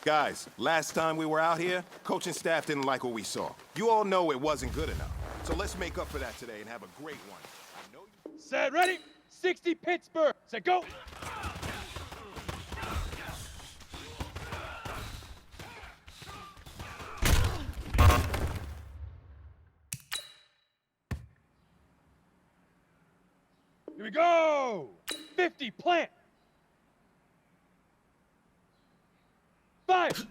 Guys, last time we were out here, coaching staff didn't like what we saw. You all know it wasn't good enough. So let's make up for that today and have a great one. I know you... Set, ready? 60 Pittsburgh. Set, go. Here we go. 50 plant. 5.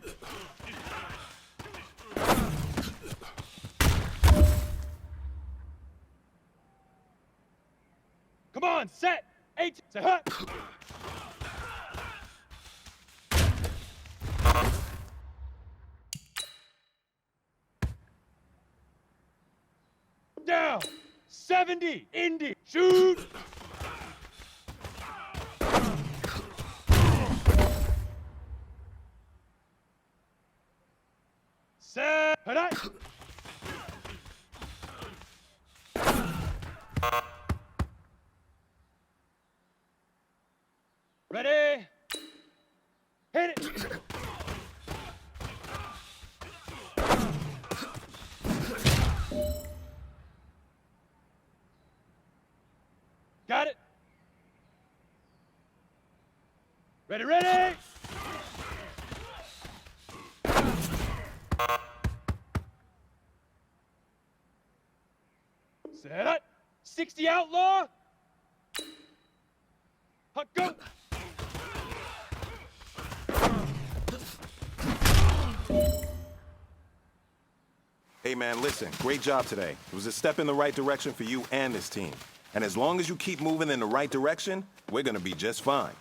Come on, set. 8. Say hut. Down. 70. Indy. Shoot. Set. Hut. Ready? Hit it! Got it? Ready, ready! Set up! 60 outlaw! Huck, go! Hey man, listen, great job today. It was a step in the right direction for you and this team. And as long as you keep moving in the right direction, we're gonna be just fine.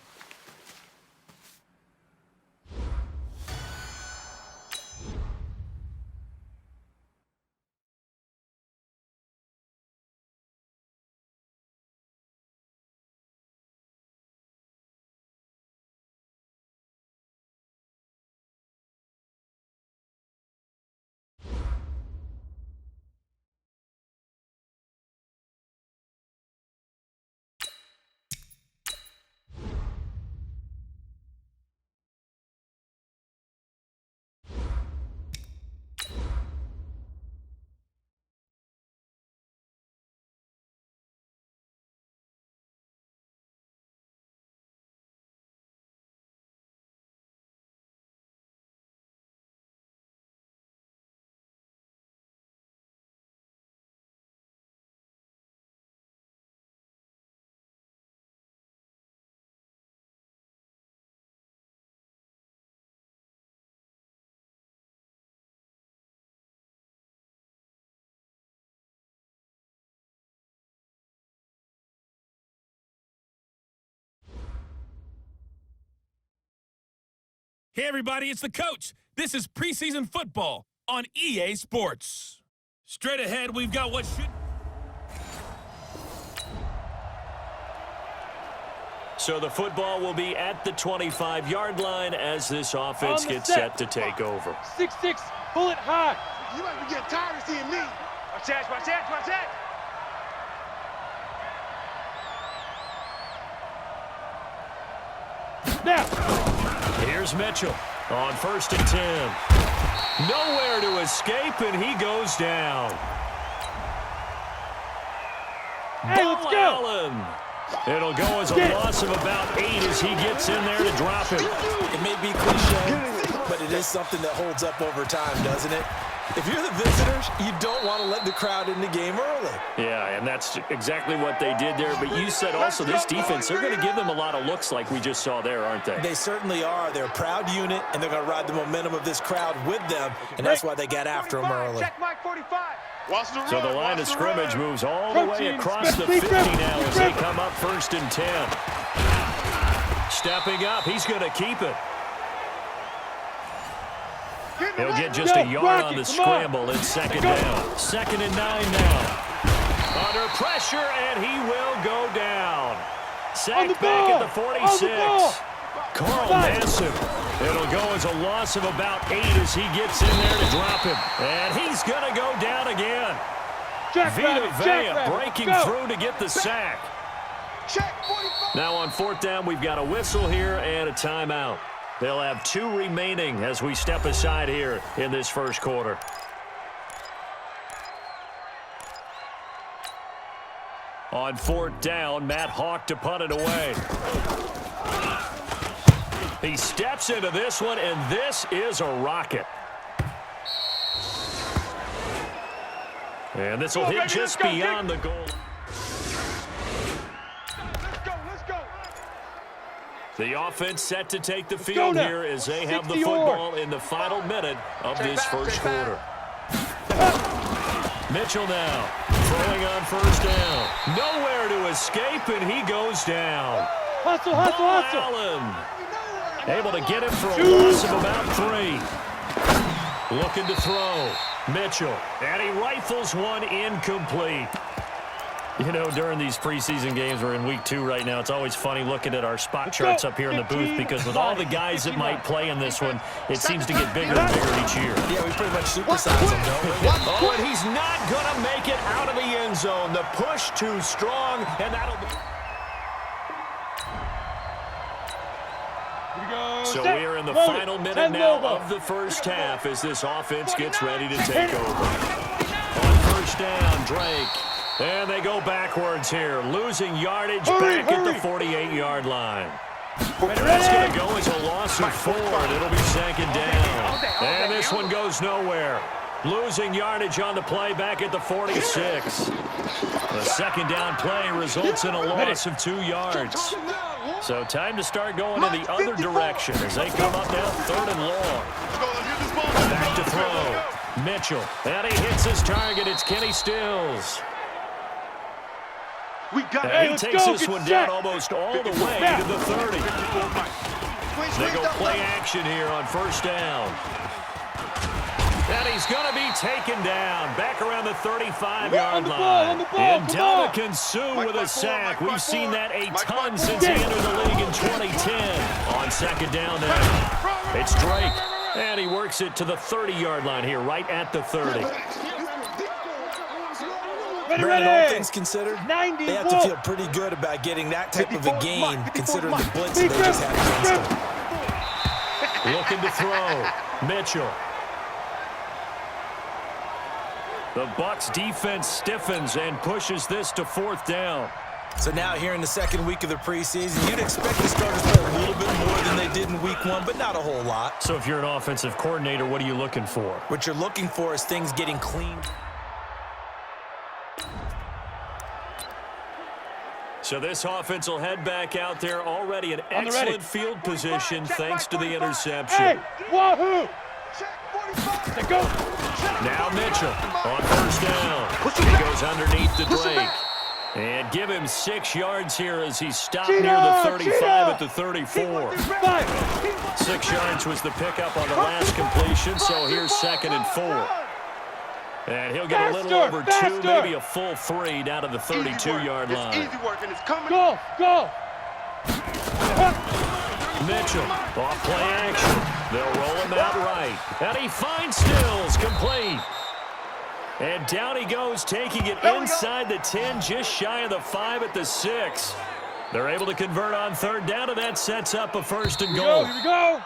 Hey everybody, it's the coach. This is preseason football on EA Sports. Straight ahead, we've got what should... So the football will be at the 25-yard line as this offense gets set to take over. 6-6, pull it high. You might be getting tired of seeing me. Watch that, watch that, watch that. Now. Here's Mitchell on 1st and 10. Nowhere to escape, and he goes down. Hey, let's go. Allen. It'll go as a loss of about 8 as he gets in there to drop it. It may be cliche, but it is something that holds up over time, doesn't it? If you're the visitors, you don't want to let the crowd in the game early. Yeah, and that's exactly what they did there. But you said also this defense, they're going to give them a lot of looks like we just saw there, aren't they? They certainly are. They're a proud unit, and they're going to ride the momentum of this crowd with them, and that's why they got after them early. Check Mike 45. So the line of scrimmage moves all the way across the 50 now as they come up 1st and 10. Stepping up, he's going to keep it. He'll get just a yard on the scramble. It's 2nd down. 2nd and 9 now. Under pressure, and he will go down. Sacked back at the 46. Carl Nassib. It'll go as a loss of about 8 as he gets in there to drop him. And he's going to go down again. Vita Vea breaking through to get the sack. Now on 4th down, we've got a whistle here and a timeout. They'll have 2 remaining as we step aside here in this first quarter. On 4th down, Matt Hawk to punt it away. He steps into this one, and this is a rocket. And this will hit just beyond the goal. Let's go. The offense set to take the field here as they have the football in the final minute of this first quarter. Mitchell now throwing on 1st down. Nowhere to escape, and he goes down. Hustle. Allen able to get him for a loss of about 3. Looking to throw. Mitchell, and he rifles one incomplete. You know, during these preseason games, we're in week 2 right now, it's always funny looking at our spot charts up here in the booth because with all the guys that might play in this one, it seems to get bigger and bigger each year. Yeah, we pretty much supersize them, don't we? Oh, and he's not going to make it out of the end zone. The push too strong, and that'll be... So we're in the final minute now of the first half as this offense gets ready to take over. On 1st down, Drake. And they go backwards here, losing yardage back at the 48-yard line. That's going to go as a loss of 4, and it'll be 2nd down. And this one goes nowhere. Losing yardage on the play back at the 46. The 2nd down play results in a loss of 2 yards. So time to start going in the other direction as they come up now 3rd and long. Back to throw. Mitchell. And he hits his target. It's Kenny Stills. And he takes this one down almost all the way to the 30. They go play action here on 1st down. And he's going to be taken down back around the 35-yard line. And Dominican Sue with a sack. We've seen that a ton since he entered the league in 2010. On 2nd down now, it's Drake. And he works it to the 30-yard line here, right at the 30. Brandon, all things considered, they have to feel pretty good about getting that type of a gain, considering the blitz they just had against them. Looking to throw. Mitchell. The Bucs defense stiffens and pushes this to 4th down. So now here in the 2nd week of the preseason, you'd expect the starters to play a little bit more than they did in week 1, but not a whole lot. So if you're an offensive coordinator, what are you looking for? What you're looking for is things getting clean. So this offense will head back out there already in excellent field position thanks to the interception. Hey, wahoo! Go. Now Mitchell on 1st down. He goes underneath the Drake. And give him 6 yards here as he stopped near the 35 at the 34. 6 yards was the pickup on the last completion, so here's 2nd and 4. And he'll get a little over 2, maybe a full 3 down to the 32-yard line. Go. Mitchell off play action. They'll roll him out right. And he finds Stills, complete. And down he goes, taking it inside the 10, just shy of the 5 at the 6. They're able to convert on 3rd down, and that sets up a 1st and goal. Here we go.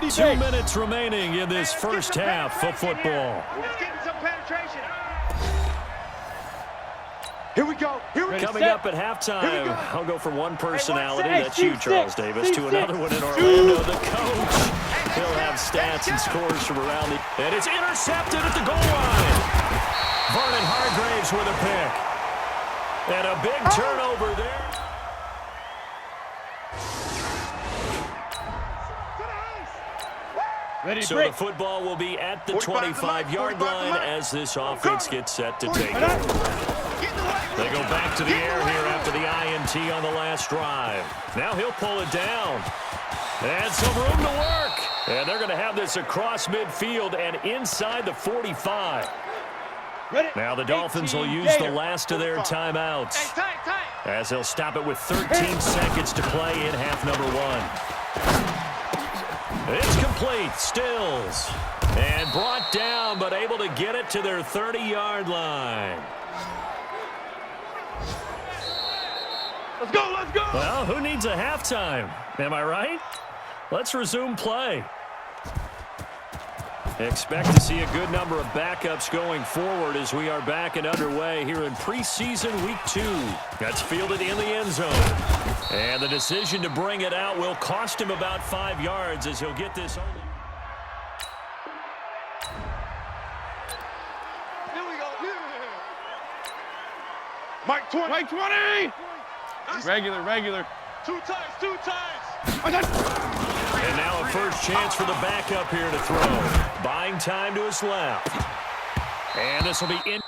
2 minutes remaining in this first half of football. Let's get some penetration. Here we go. Coming up at halftime, I'll go from one personality, that's you, Charles Davis, to another one in Orlando, the coach. He'll have stats and scores from around the... And it's intercepted at the goal line. Vernon Hargraves with a pick. And a big turnover there. So the football will be at the 25-yard line as this offense gets set to take over. They go back to the air here after the INT on the last drive. Now he'll pull it down. And some room to work. And they're going to have this across midfield and inside the 45. Now the Dolphins will use the last of their timeouts as they'll stop it with 13 seconds to play in half number 1. It's complete. Stills. And brought down, but able to get it to their 30-yard line. Let's go. Well, who needs a halftime? Am I right? Let's resume play. Expect to see a good number of backups going forward as we are back and underway here in preseason week 2. That's fielded in the end zone. And the decision to bring it out will cost him about 5 yards as he'll get this only. Here we go. Mike 20. Mike 20. Regular. Two times. And now a first chance for the backup here to throw. Buying time to his left. And this will be in.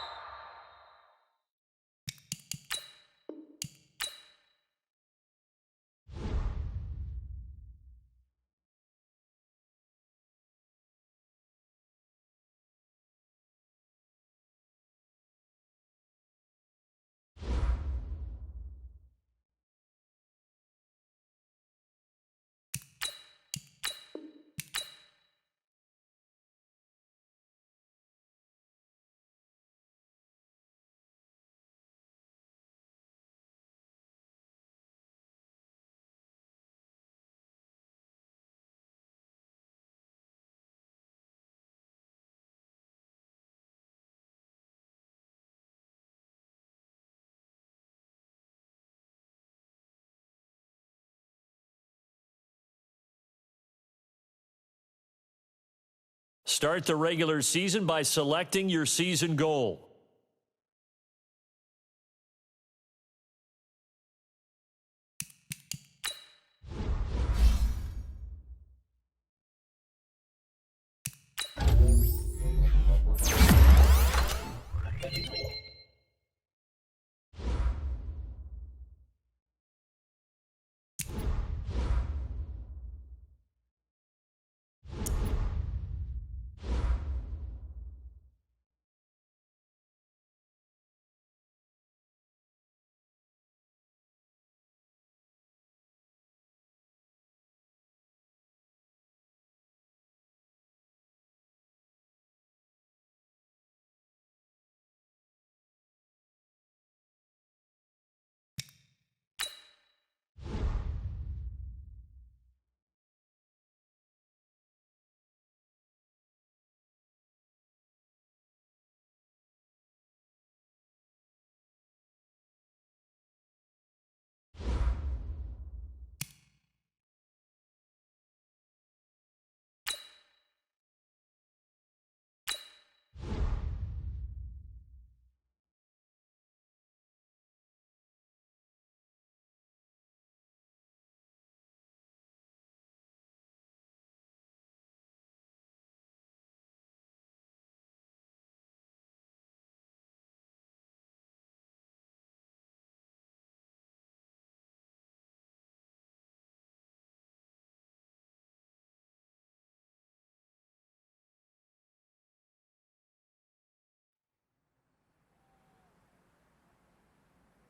Start the regular season by selecting your season goal.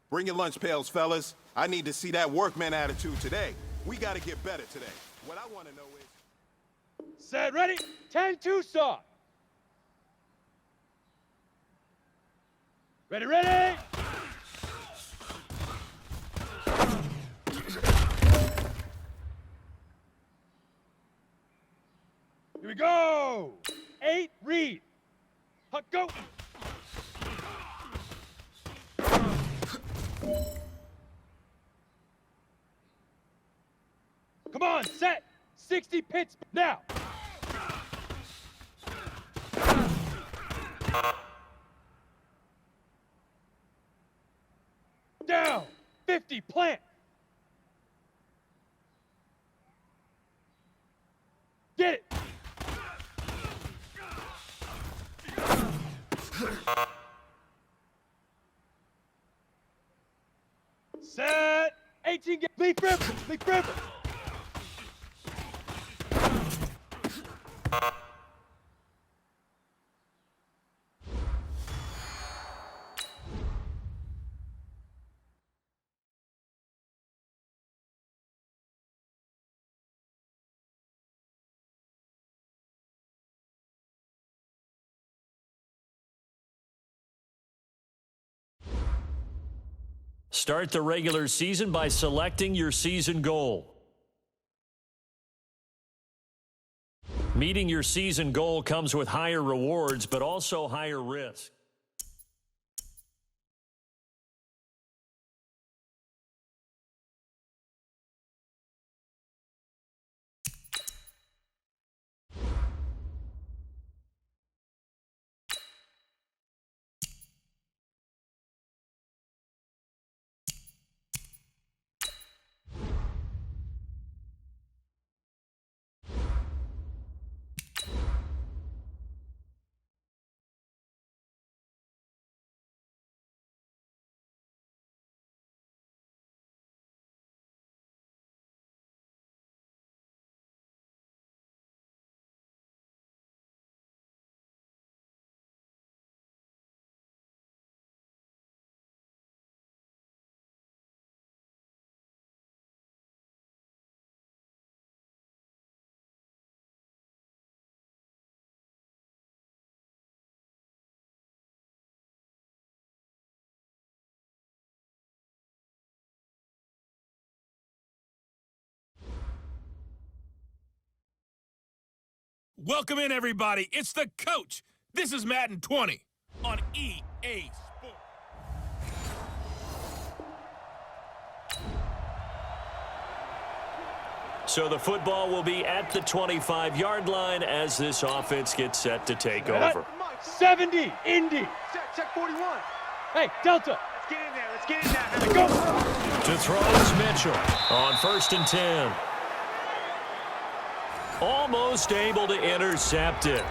Bring your lunch pails, fellas. I need to see that workman attitude today. We got to get better today. What I want to know is... Set, ready? 10-2 saw. Ready. Here we go. 8, read. Huck, go. Come on, set. 60 pits now. Down. 50 plant. Get it. Set. 18, get leaf river. Start the regular season by selecting your season goal. Meeting your season goal comes with higher rewards, but also higher risk. Welcome in, everybody. It's the coach. This is Madden 20 on EA Sports. So the football will be at the 25-yard line as this offense gets set to take over. 70, Indy. Check 41. Hey, Delta. Let's get in there. Let's get in there. Let's go. To throw is Mitchell on 1st and 10. Almost able to intercept it.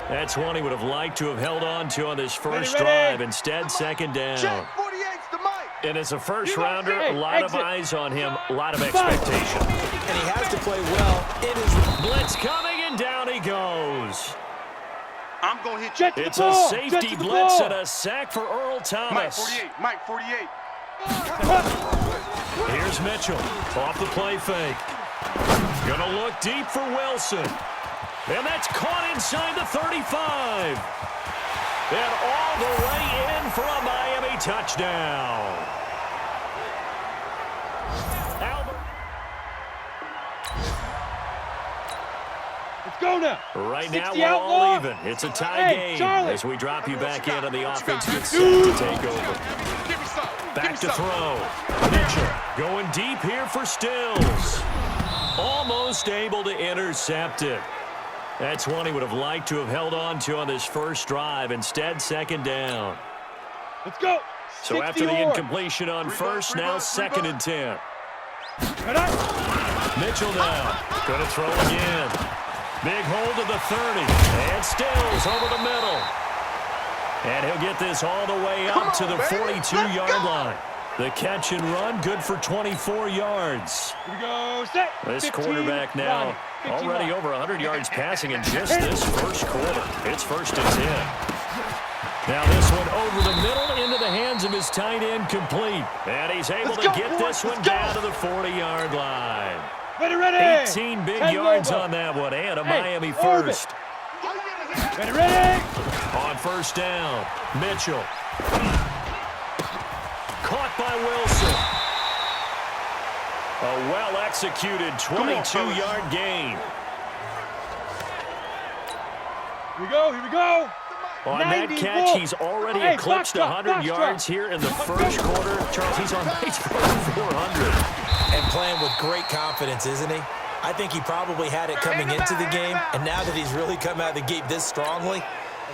That's one he would have liked to have held on to on this first drive. Instead, 2nd down. Check 48's the mic. And as a first-rounder, a lot of eyes on him, a lot of Five. expectation. And he has to play well in his... Blitz coming, and down he goes. I'm going to hit you. Jet to the It's a ball. safety Jet to the blitz ball. and a sack for Earl Mike Thomas. 48. Mike 48. Here's Mitchell off the play fake. Gonna look deep for Wilson. And that's caught inside the 35. And all the way in for a Miami touchdown. Let's go now. Right now, 60 we're all outlaw. even. It's a tie Hey, game Charlie. as we drop you back in and the offense gets set to take over. Give me some. Back to throw. Mitchell going deep here for Stills. Almost able to intercept it. That's one he would have liked to have held on to on this first drive. Instead, 2nd down. Let's go. So after the incompletion on first, now 2nd and 10. Mitchell now. Going to throw again. Big hold to the 30. And Stills over the middle. And he'll get this all the way up to the 42-yard line. The catch and run, good for 24 yards. Here we go. Set. This 15, quarterback now 15 already line. over 100 yards passing in just this first quarter. It's 1st and 10. Now this one over the middle into the hands of his tight end complete. And he's able to get this one down to the 40-yard line. Ready. 18 big Head yards over. on that one, and a Hey, Miami orbit. first. Ready. On 1st down, Mitchell. Caught by Wilson. A well-executed 22-yard gain. Here we go. Here we go. On that 90 catch, more. he's already Hey, eclipsed box drop, 100 box yards drop. here in the first quarter. Charles, he's on pace for 400. And playing with great confidence, isn't he? I think he probably had it coming into the game, and now that he's really come out of the gate this strongly,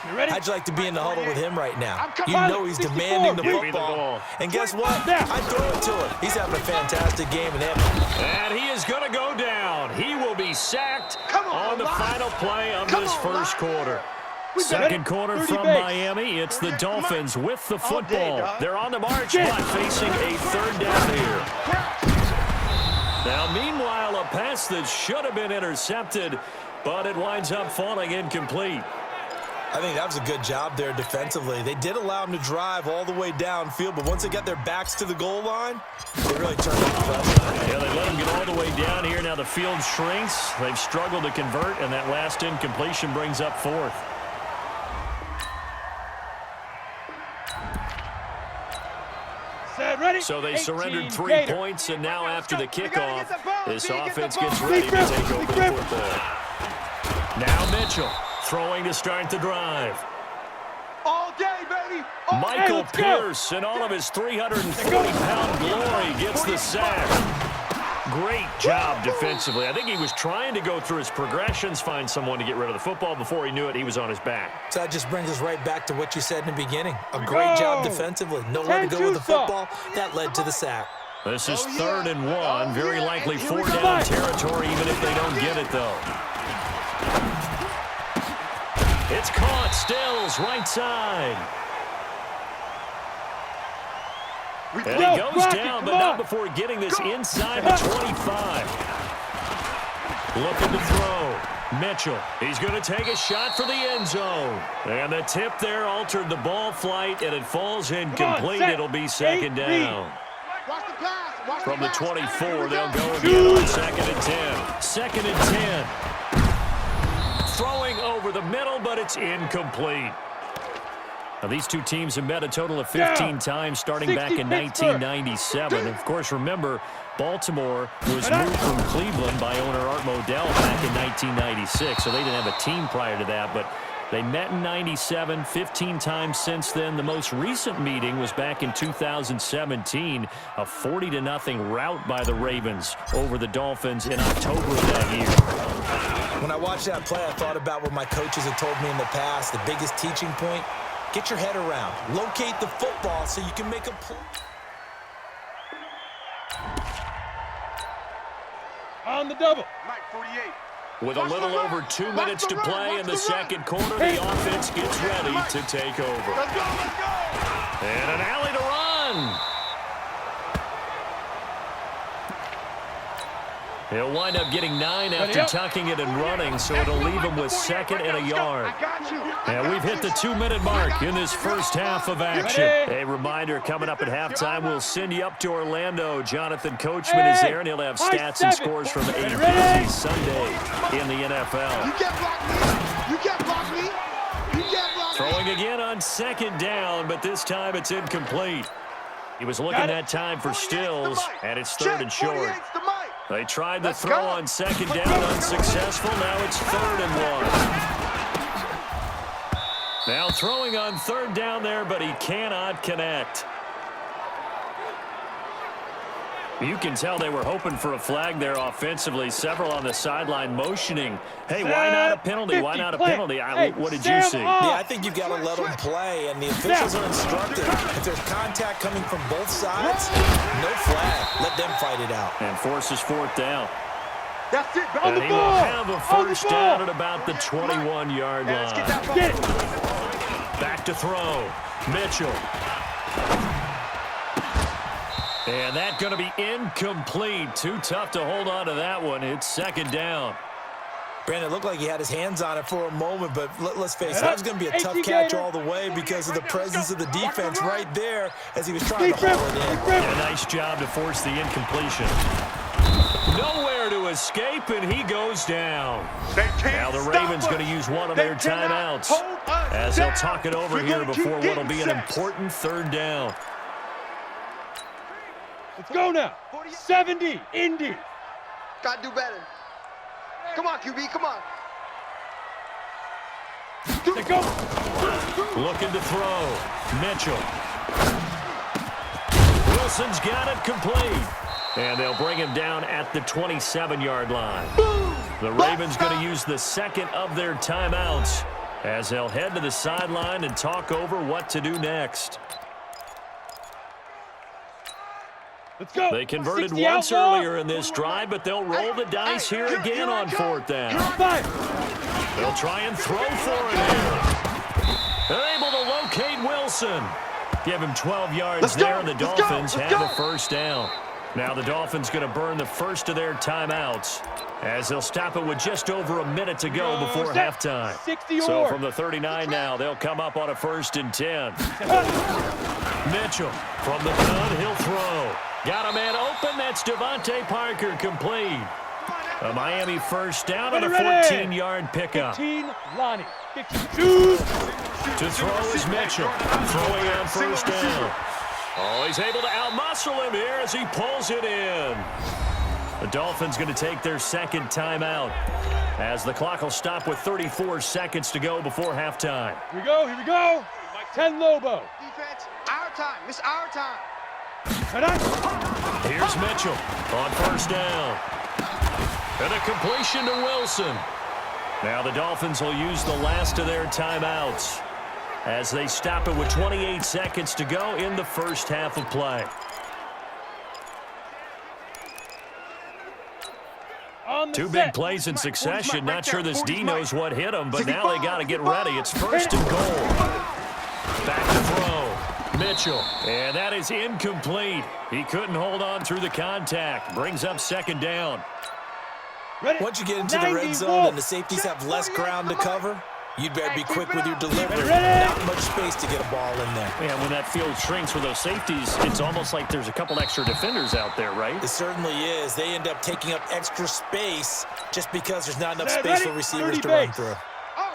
You ready? how'd you like to be in the huddle with him right now? You coming. know he's 64. demanding the Give me the football. ball. And guess what? Now. I throw it to him. He's having a fantastic game. And he is going to go down. He will be sacked on the final play of this first quarter. Second quarter 30 from base. Miami. It's the Dolphins with the All day, football. dog. They're on the march, but facing a 3rd down here. Now, meanwhile, a pass that should have been intercepted, but it winds up falling incomplete. I think that was a good job there defensively. They did allow him to drive all the way downfield, but once they got their backs to the goal line, they really turned up the pressure. Yeah, they let him get all the way down here. Now the field shrinks. They've struggled to convert, and that last incompletion brings up 4th. Set. Ready. So they 18 surrendered 3 Gator. points, and now after the We gotta kickoff, get the ball. this Get the offense ball. gets ready to take over the Grip. football. Now Mitchell throwing to start the drive. All day, baby. All Michael let's go. Pierce, in all of his 340-pound glory, gets the sack. Great job defensively. I think he was trying to go through his progressions, find someone to get rid of the football. Before he knew it, he was on his back. So that just brings us right back to what you said in the beginning. A great job defensively. Nowhere to go with the football. That led to the sack. This is 3rd and 1. Very likely 4-down territory, even if they don't get it, though. It's caught. Stills, right side. And he goes down, but not before getting this inside the 25. Looking to throw. Mitchell, he's going to take a shot for the end zone. And the tip there altered the ball flight, and it falls incomplete. It'll be 2nd down. Watch the pass. Watch From the the pass. 24, they'll go again on 2nd and 10. 2nd and 10. Throwing over the middle, but it's incomplete. Now, these two teams have met a total of 15 times starting back in 1997. Of course, remember, Baltimore was moved from Cleveland by owner Art Modell back in 1996, so they didn't have a team prior to that, but they met in 97, 15 times since then. The most recent meeting was back in 2017, a 40-0 rout by the Ravens over the Dolphins in October of that year. When I watched that play, I thought about what my coaches had told me in the past. The biggest teaching point, get your head around. Locate the football so you can make a play. On the double. Mike 48. With a little over 2 minutes to play in the second quarter, the offense gets ready to take over. Let's go, let's go. And an alley to run. He'll wind up getting 9 after tucking it and running, so it'll leave him with 2nd and a yard. I got you. And we've hit the 2-minute mark in this first half of action. A reminder, coming up at halftime, we'll send you up to Orlando. Jonathan Coachman is there, and he'll have stats and scores from a busy Sunday in the NFL. You can't block me. You can't block me. You can't block me. Throwing again on 2nd down, but this time it's incomplete. He was looking that time for Stills, and it's 3rd and short. They tried the throw on 2nd down, unsuccessful. Now it's 3rd and 1. Now throwing on 3rd down there, but he cannot connect. You can tell they were hoping for a flag there offensively. Several on the sideline motioning. Hey, why not a penalty? Why not a penalty? What did you see? Yeah, I think you've got to let them play, and the officials are instructed. If there's contact coming from both sides, no flag. Let them fight it out. And forces 4th down. That's it. On the And he will ball. have a On the first ball. down at about the 21-yard Let's get that line. ball. Get it. Back to throw. Mitchell. And that's going to be incomplete. Too tough to hold on to that one. It's 2nd down. Brandon, it looked like he had his hands on it for a moment, but let's face it, that was going to be a tough catch all the way because of the presence of the defense right there as he was trying to haul it in. And a nice job to force the incompletion. Nowhere to escape, and he goes down. Now the Ravens going to use one of their timeouts as they'll talk it over here before what will be an important 3rd down. Let's go now. 70, Indy. Gotta do better. Come on, QB, come on. Let's go. Looking to throw. Mitchell. Wilson's got it complete. And they'll bring him down at the 27-yard line. The Ravens going to use the 2nd of their timeouts as they'll head to the sideline and talk over what to do next. Let's go. They converted 60 once outlaw. earlier in this drive, but they'll roll the dice here again on 4th down. 5. They'll try and throw for it here. They're able to locate Wilson. Give him 12 yards there, and the Dolphins have a first down. Now the Dolphins going to burn the first of their timeouts as they'll stop it with just over a minute to go before halftime. 60 So or. from the 39 now, they'll come up on a 1st and 10. Mitchell from the gun, he'll throw. Got a man open. That's Devontae Parker complete. A Miami first down and a 14-yard pickup. 15, Lonnie. 52. To throw is Mitchell. Throwing on 1st down. Oh, he's able to outmuscle him here as he pulls it in. The Dolphins going to take their second timeout as the clock will stop with 34 seconds to go before halftime. Here we go, here we go. 10 Lobo. Defense, our time. It's our time. Here's Mitchell on first down. And a completion to Wilson. Now the Dolphins will use the last of their timeouts as they stop it with 28 seconds to go in the first half of play. Two big plays in succession. Not sure this D knows what hit him, but now they got to get ready. It's first and goal. Back to throw. Mitchell. And that is incomplete. He couldn't hold on through the contact. Brings up second down. Once you get into the red zone and the safeties have less ground to cover, you'd better be quick with your delivery. Not much space to get a ball in there. Yeah, when that field shrinks for those safeties, it's almost like there's a couple extra defenders out there, right? It certainly is. They end up taking up extra space just because there's not enough space for receivers to run through.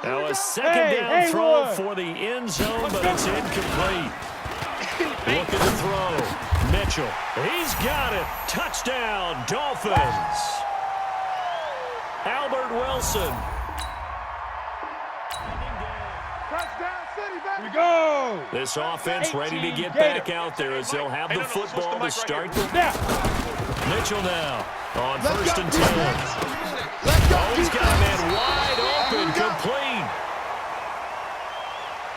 Now a second down throw for the end zone, but it's incomplete. Look at the throw. Mitchell. He's got it. Touchdown, Dolphins. Albert Wilson. Here we go. This offense ready to get back out there as they'll have the football to start the snap. Mitchell now on first and 10. Oh, he's got a man wide open, complete.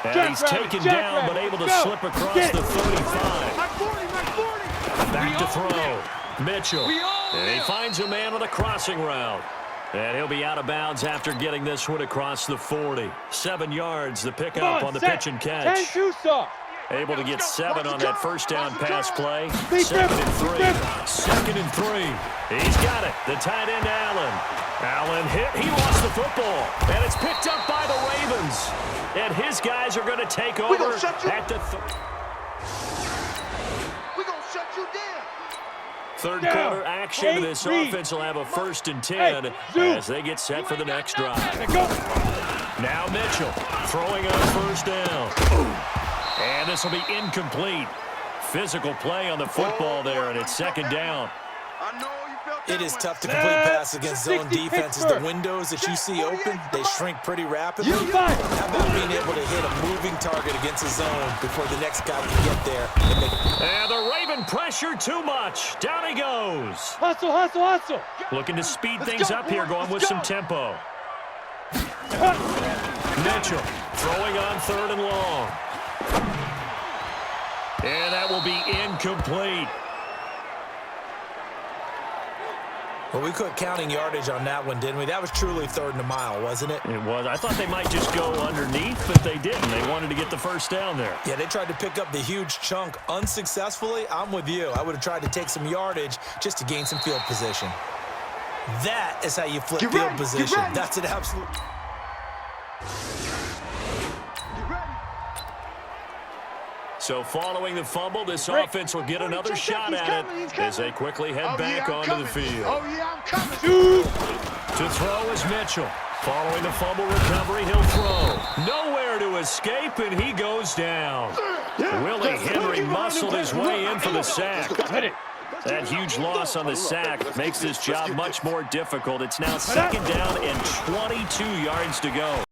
And he's taken down, but able to slip across the 35. Back to throw. Mitchell. And he finds a man on a crossing route. And he'll be out of bounds after getting this one across the 40. 7 yards, the pickup on the pitch and catch. Able to get 7 on that first down pass play. Second and 3. Second and 3. He's got it. The tight end, Allen. Allen hit. He lost the football. And it's picked up by the Ravens. And his guys are going to take over at the We're going to shut you down. third quarter action. This offense will have a first and 10 as they get set for the next drive. Now Mitchell throwing on first down. And this will be incomplete. Physical play on the football there, and it's second down. It is tough to complete passes against zone defenses. The windows that you see open, they shrink pretty rapidly. How about being able to hit a moving target against a zone before the next guy can get there? And the Raven pressure too much. Down he goes. Hustle, hustle, hustle. Looking to speed things up here, going with some tempo. Mitchell throwing on third and long. And that will be incomplete. Well, we quit counting yardage on that one, didn't we? That was truly third and a mile, wasn't it? It was. I thought they might just go underneath, but they didn't. They wanted to get the first down there. Yeah, they tried to pick up the huge chunk unsuccessfully. I'm with you. I would have tried to take some yardage just to gain some field position. That is how you flip field position. That's an absolute... So following the fumble, this offense will get another shot at it as they quickly head back onto the field. Oh, yeah, I'm coming. To throw is Mitchell. Following the fumble recovery, he'll throw. Nowhere to escape, and he goes down. Willie Henry muscled his way in for the sack. That huge loss on the sack makes this job much more difficult. It's now second down and 22 yards to go.